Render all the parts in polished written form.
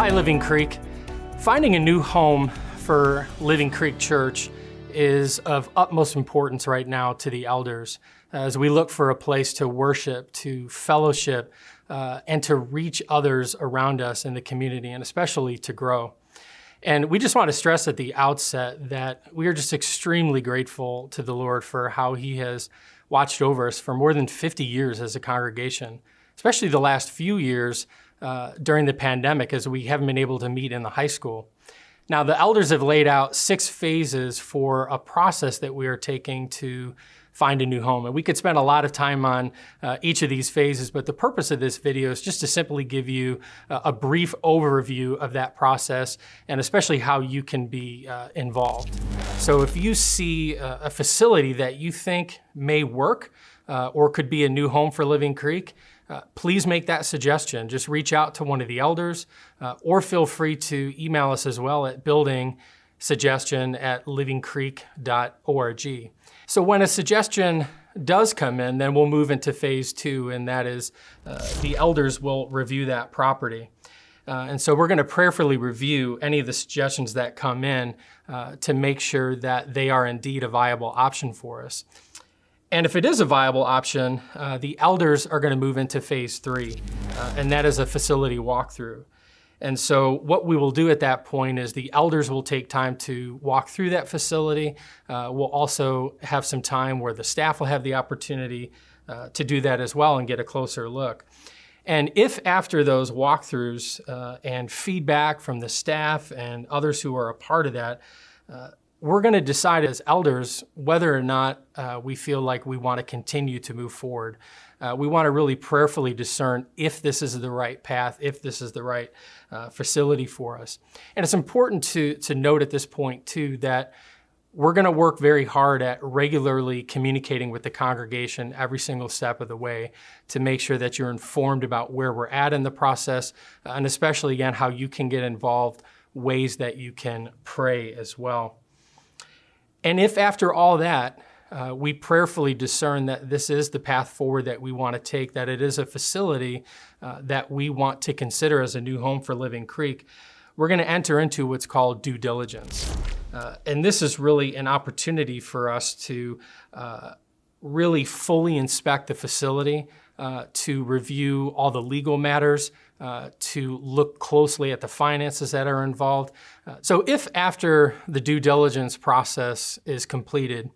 Hi, Living Creek. Finding a new home for Living Creek Church is of utmost importance right now to the elders as we look for a place to worship, to fellowship, and to reach others around us in the community, and especially to grow. And we just want to stress at the outset that we are just extremely grateful to the Lord for how He has watched over us for more than 50 years as a congregation, especially the last few years during the pandemic as we haven't been able to meet in the high school. Now, the elders have laid out 6 phases for a process that we are taking to find a new home. And we could spend a lot of time on each of these phases, but the purpose of this video is just to simply give you a brief overview of that process and especially how you can be involved. So if you see a facility that you think may work or could be a new home for Living Creek, please make that suggestion. Just reach out to one of the elders or feel free to email us as well at buildingsuggestion@livingcreek.org. So when a suggestion does come in, then we'll move into phase 2, and that is the elders will review that property. And so we're going to prayerfully review any of the suggestions that come in to make sure that they are indeed a viable option for us. And if it is a viable option, the elders are going to move into phase 3, and that is a facility walkthrough. And so what we will do at that point is the elders will take time to walk through that facility. We'll also have some time where the staff will have the opportunity to do that as well and get a closer look. And if after those walkthroughs and feedback from the staff and others who are a part of that, we're going to decide as elders whether or not we feel like we want to continue to move forward. We want to really prayerfully discern if this is the right path, if this is the right facility for us. And it's important to note at this point, too, that we're going to work very hard at regularly communicating with the congregation every single step of the way to make sure that you're informed about where we're at in the process, and especially, again, how you can get involved, ways that you can pray as well. And if after all that, we prayerfully discern that this is the path forward that we want to take, that it is a facility that we want to consider as a new home for Living Creek, we're going to enter into what's called due diligence. And this is really an opportunity for us to really fully inspect the facility, to review all the legal matters, to look closely at the finances that are involved. So if after the due diligence process is completed,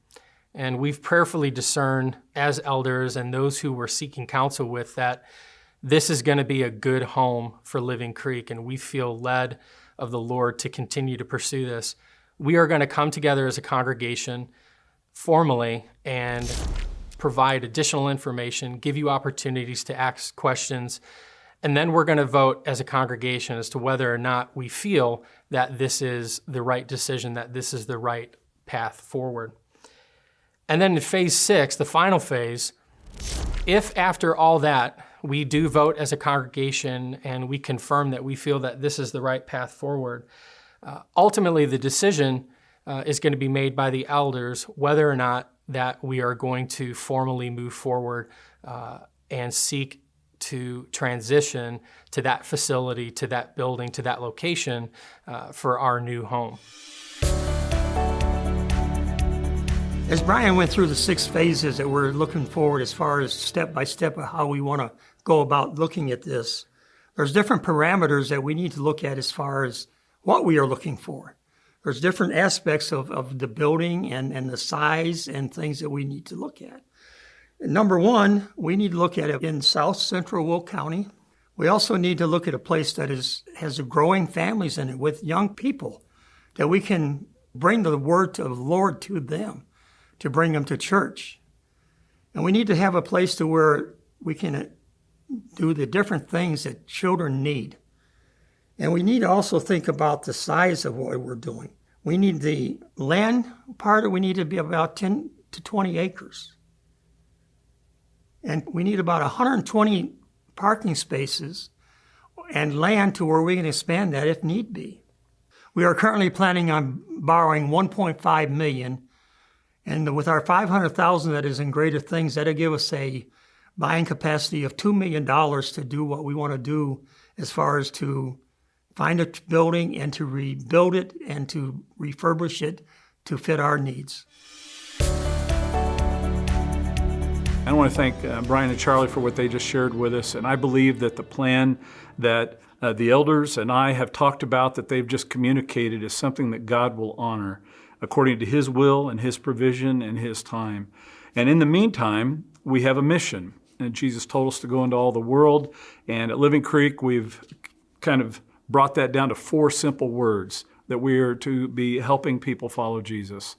and we've prayerfully discerned as elders and those who we're seeking counsel with that this is going to be a good home for Living Creek, and we feel led of the Lord to continue to pursue this, we are going to come together as a congregation formally and provide additional information, give you opportunities to ask questions, and then we're going to vote as a congregation as to whether or not we feel that this is the right decision, that this is the right path forward. And then in phase 6, the final phase, if after all that we do vote as a congregation and we confirm that we feel that this is the right path forward, ultimately the decision is going to be made by the elders whether or not that we are going to formally move forward and seek to transition to that facility, to that building, to that location for our new home. As Brian went through the 6 phases that we're looking forward as far as step by step of how we want to go about looking at this, there's different parameters that we need to look at as far as what we are looking for. There's different aspects of the building and the size and things that we need to look at. Number 1, we need to look at it in South Central Will County. We also need to look at a place that has growing families in it with young people, that we can bring the word of the Lord to them, to bring them to church. And we need to have a place to where we can do the different things that children need. And we need to also think about the size of what we're doing. We need the land part, we need to be about 10 to 20 acres. And we need about 120 parking spaces and land to where we can expand that if need be. We are currently planning on borrowing $1.5 million, and with our $500,000 that is in Greater Things, that'll give us a buying capacity of $2 million to do what we want to do as far as to find a building and to rebuild it and to refurbish it to fit our needs. I want to thank Brian and Charlie for what they just shared with us, and I believe that the plan that the elders and I have talked about, that they've just communicated, is something that God will honor according to His will and His provision and His time. And in the meantime, we have a mission, and Jesus told us to go into all the world, and at Living Creek, we've kind of brought that down to 4 simple words, that we are to be helping people follow Jesus.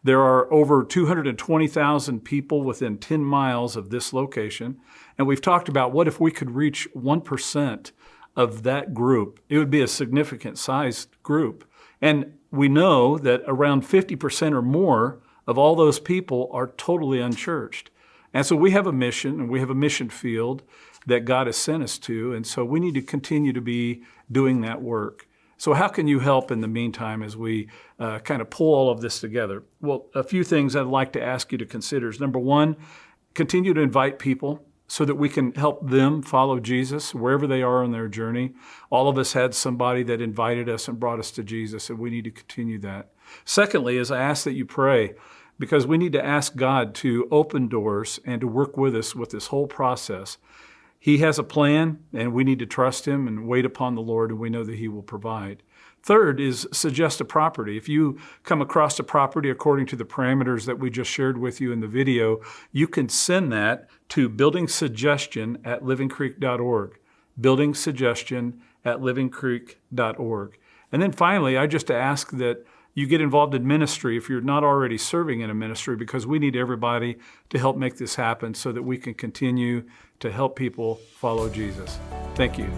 There are over 220,000 people within 10 miles of this location, and we've talked about what if we could reach 1% of that group. It would be a significant sized group. And we know that around 50% or more of all those people are totally unchurched. And so we have a mission, and we have a mission field that God has sent us to, and so we need to continue to be doing that work. So how can you help in the meantime as we kind of pull all of this together? Well, a few things I'd like to ask you to consider is, number one, continue to invite people so that we can help them follow Jesus wherever they are on their journey. All of us had somebody that invited us and brought us to Jesus, and we need to continue that. Secondly, is I ask that you pray, because we need to ask God to open doors and to work with us with this whole process. He has a plan, and we need to trust Him and wait upon the Lord, and we know that He will provide. Third is suggest a property. If you come across a property according to the parameters that we just shared with you in the video, you can send that to buildingsuggestion@livingcreek.org, buildingsuggestion@livingcreek.org. And then finally, I just ask that you get involved in ministry if you're not already serving in a ministry, because we need everybody to help make this happen so that we can continue to help people follow Jesus. Thank you.